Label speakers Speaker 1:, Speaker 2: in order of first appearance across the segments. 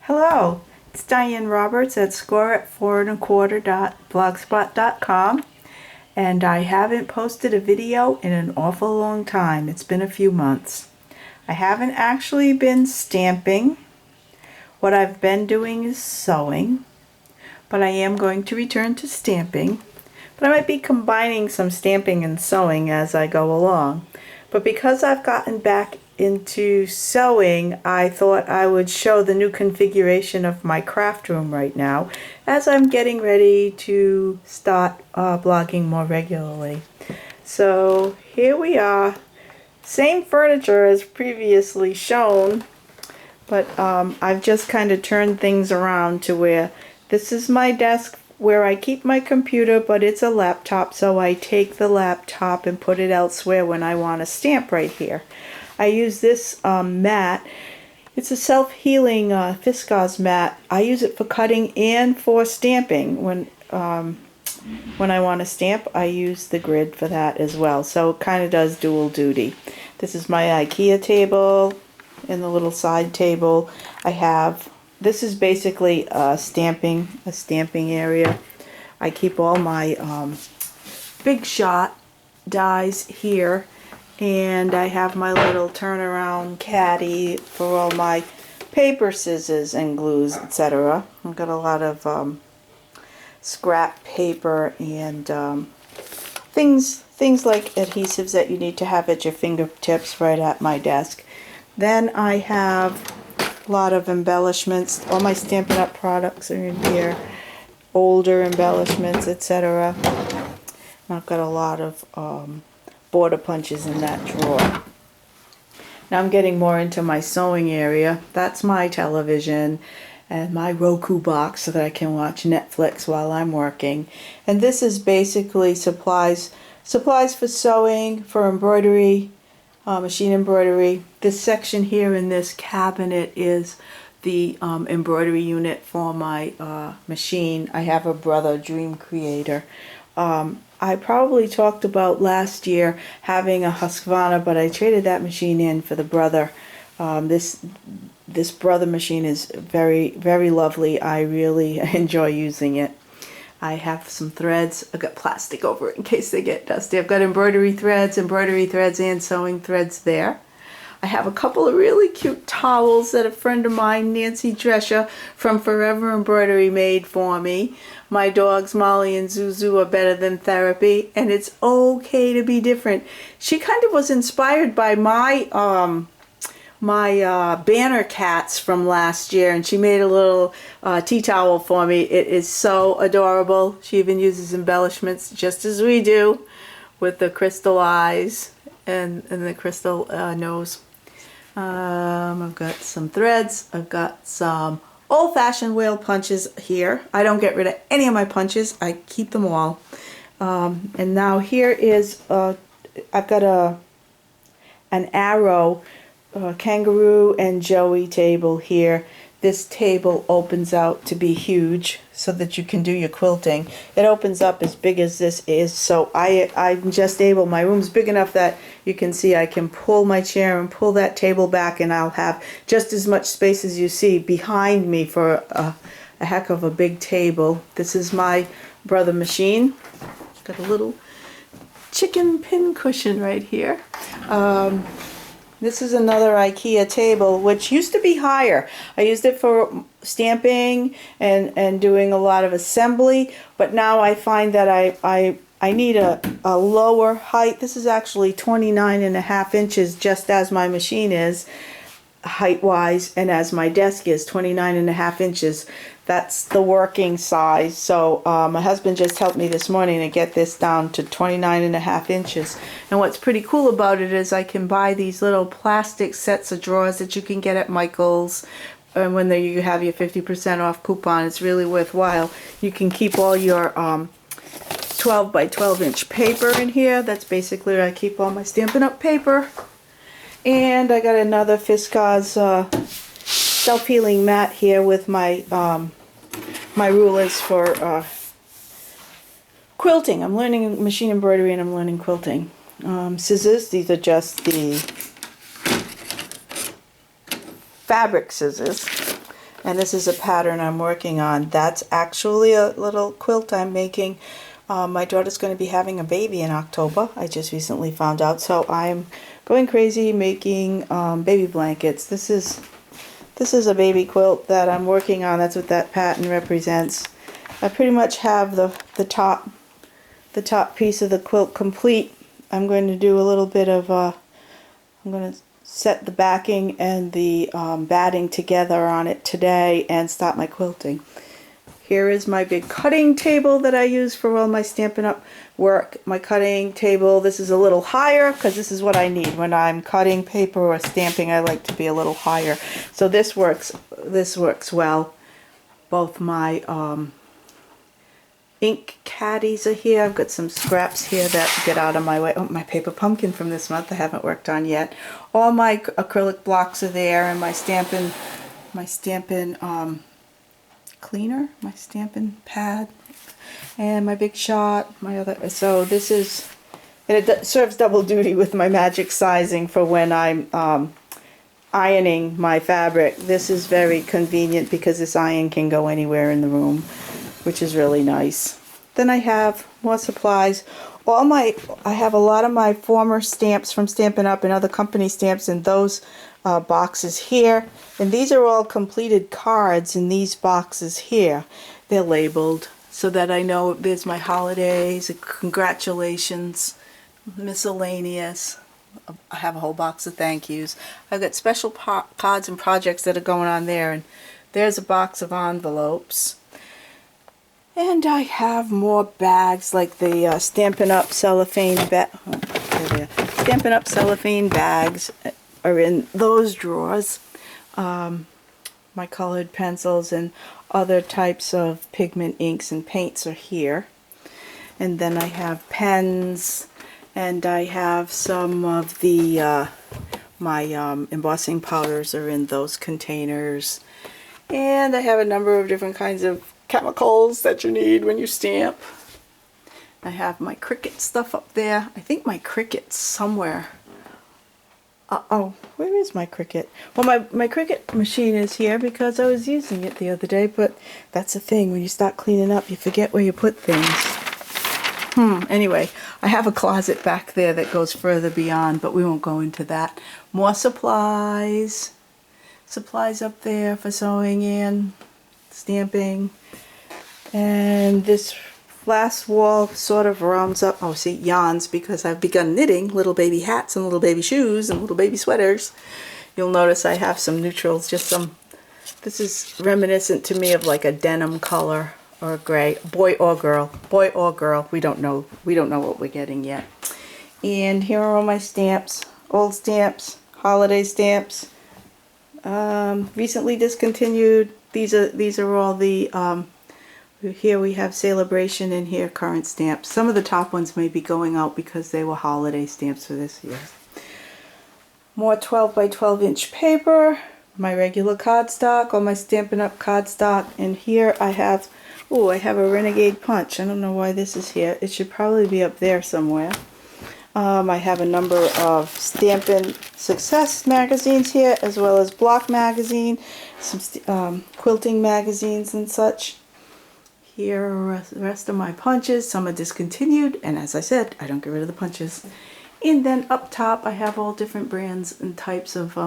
Speaker 1: Hello, it's Diane Roberts at scoreat4.25.blogspot.com, and I haven't posted a video in an awful long time. It's been a few months. I haven't actually been stamping. What I've been doing is sewing, but I am going to return to stamping. But I might be combining some stamping and sewing as I go along. But because I've gotten back into sewing, I thought I would show the new configuration of my craft room right now as I'm getting ready to start blogging more regularly. So here we are, same furniture as previously shown, but I've just kind of turned things around to where this is my desk where I keep my computer, but it's a laptop, so I take the laptop and put it elsewhere when I want to stamp right here. I use this mat. It's a self-healing viscose mat. I use it for cutting and for stamping. When I want to stamp, I use the grid for that as well. So it kind of does dual duty. This is my IKEA table and the little side table. This is basically a stamping area. I keep all my Big Shot dies here, and I have my little turnaround caddy for all my paper, scissors, and glues, etc. I've got a lot of scrap paper and things like adhesives that you need to have at your fingertips right at my desk. Then I have a lot of embellishments. All my Stampin' Up! Products are in here. Older embellishments, etc. I've got a lot of border punches in that drawer. Now I'm getting more into my sewing area. That's my television and my Roku box so that I can watch Netflix while I'm working. And this is basically supplies for sewing, for embroidery, machine embroidery. This section here in this cabinet is the embroidery unit for my machine. I have a Brother Dream Creator. I probably talked about last year having a Husqvarna, but I traded that machine in for the Brother. This Brother machine is very, very lovely. I really enjoy using it. I have some threads. I've got plastic over it in case they get dusty. I've got embroidery threads, and sewing threads there. I have a couple of really cute towels that a friend of mine, Nancy Drescher from Forever Embroidery, made for me. My dogs Molly and Zuzu are better than therapy, and it's okay to be different. She kind of was inspired by my banner cats from last year, and she made a little tea towel for me. It is so adorable. She even uses embellishments just as we do, with the crystal eyes and the crystal nose. I've got some threads. I've got some old-fashioned whale punches here. I don't get rid of any of my punches. I keep them all. And now here is I've got an arrow Kangaroo and Joey table here. This table opens out to be huge so that you can do your quilting. It opens up as big as this is, so I'm just able, my room's big enough that you can see I can pull my chair and pull that table back, and I'll have just as much space as you see behind me for a heck of a big table. This is my Brother machine. Got a little chicken pin cushion right here. This is another IKEA table, which used to be higher. I used it for stamping and doing a lot of assembly, but now I find that I need a lower height. This is actually 29.5 inches, just as my machine is, height-wise, and as my desk is 29.5 inches. That's the working size. So my husband just helped me this morning to get this down to 29.5 inches. And what's pretty cool about it is I can buy these little plastic sets of drawers that you can get at Michael's. And when you have your 50% off coupon, it's really worthwhile. You can keep all your 12 by 12 inch paper in here. That's basically where I keep all my Stampin' Up! Paper. And I got another viscose self-healing mat here with my my rulers for quilting. I'm learning machine embroidery and I'm learning quilting. Scissors, these are just the fabric scissors. And this is a pattern I'm working on. That's actually a little quilt I'm making. My daughter's going to be having a baby in October. I just recently found out. So I'm going crazy making baby blankets. This is a baby quilt that I'm working on. That's what that pattern represents. I pretty much have the top piece of the quilt complete. I'm going to do a little bit of I'm going to set the backing and the batting together on it today and start my quilting. Here is my big cutting table that I use for all my Stampin' Up! Work. My cutting table, this is a little higher because this is what I need. When I'm cutting paper or stamping, I like to be a little higher. So this works well. Both my ink caddies are here. I've got some scraps here that get out of my way. Oh, my paper pumpkin from this month I haven't worked on yet. All my acrylic blocks are there, and my Stampin' cleaner, my Stampin' pad, and my Big Shot, my other. So this is, and it serves double duty with my magic sizing for when I'm ironing my fabric. This is very convenient because this iron can go anywhere in the room, which is really nice. Then I have more supplies. I have a lot of my former stamps from Stampin' Up! And other company stamps in those boxes here. And these are all completed cards in these boxes here. They're labeled so that I know there's my holidays, congratulations, miscellaneous. I have a whole box of thank yous. I've got special cards and projects that are going on there. And there's a box of envelopes. And I have more bags like the Stampin' Up! Cellophane Stampin' Up! Cellophane bags are in those drawers. My colored pencils and other types of pigment inks and paints are here. And then I have pens, and I have some of the my embossing powders are in those containers. And I have a number of different kinds of chemicals that you need when you stamp. I have my Cricut stuff up there. I think my Cricut's somewhere. Oh, where is my Cricut? Well, my Cricut machine is here because I was using it the other day, but that's the thing. When you start cleaning up, you forget where you put things. Anyway, I have a closet back there that goes further beyond, but we won't go into that. More supplies. Supplies up there for sewing and stamping. And this last wall sort of rounds up, yawns, because I've begun knitting little baby hats and little baby shoes and little baby sweaters. You'll notice I have some neutrals, this is reminiscent to me of like a denim color or a gray, boy or girl, we don't know what we're getting yet. And here are all my stamps, old stamps, holiday stamps, recently discontinued. These are all the here we have Celebration, and here current stamps. Some of the top ones may be going out because they were holiday stamps for this year. More 12 by 12 inch paper, my regular cardstock, all my Stampin' Up! Cardstock, and here I have a Renegade Punch. I don't know why this is here. It should probably be up there somewhere. I have a number of Stampin' Success magazines here, as well as Block magazine, some quilting magazines and such. Here are the rest of my punches. Some are discontinued, and as I said, I don't get rid of the punches. And then up top, I have all different brands and types of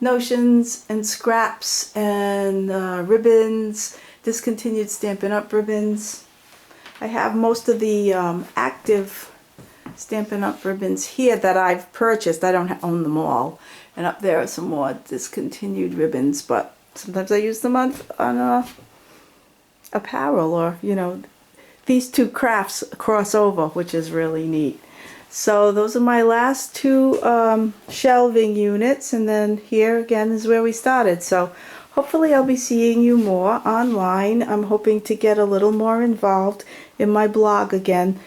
Speaker 1: notions and scraps and ribbons, discontinued Stampin' Up! Ribbons. I have most of the active Stampin' Up! Ribbons here that I've purchased. I don't own them all. And up there are some more discontinued ribbons, but sometimes I use them on apparel, or these two crafts cross over, which is really neat. So those are my last two shelving units, and then here again is where we started. So hopefully I'll be seeing you more online. I'm hoping to get a little more involved in my blog again.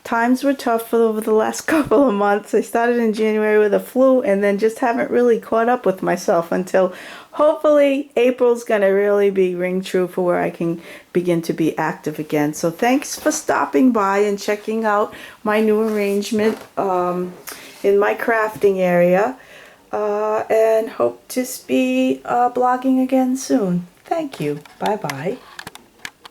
Speaker 1: Times were tough over the last couple of months. I started in January with a flu, and then just haven't really caught up with myself until hopefully April's going to really be ring true for where I can begin to be active again. So thanks for stopping by and checking out my new arrangement in my crafting area. and hope to be blogging again soon. Thank you. Bye-bye.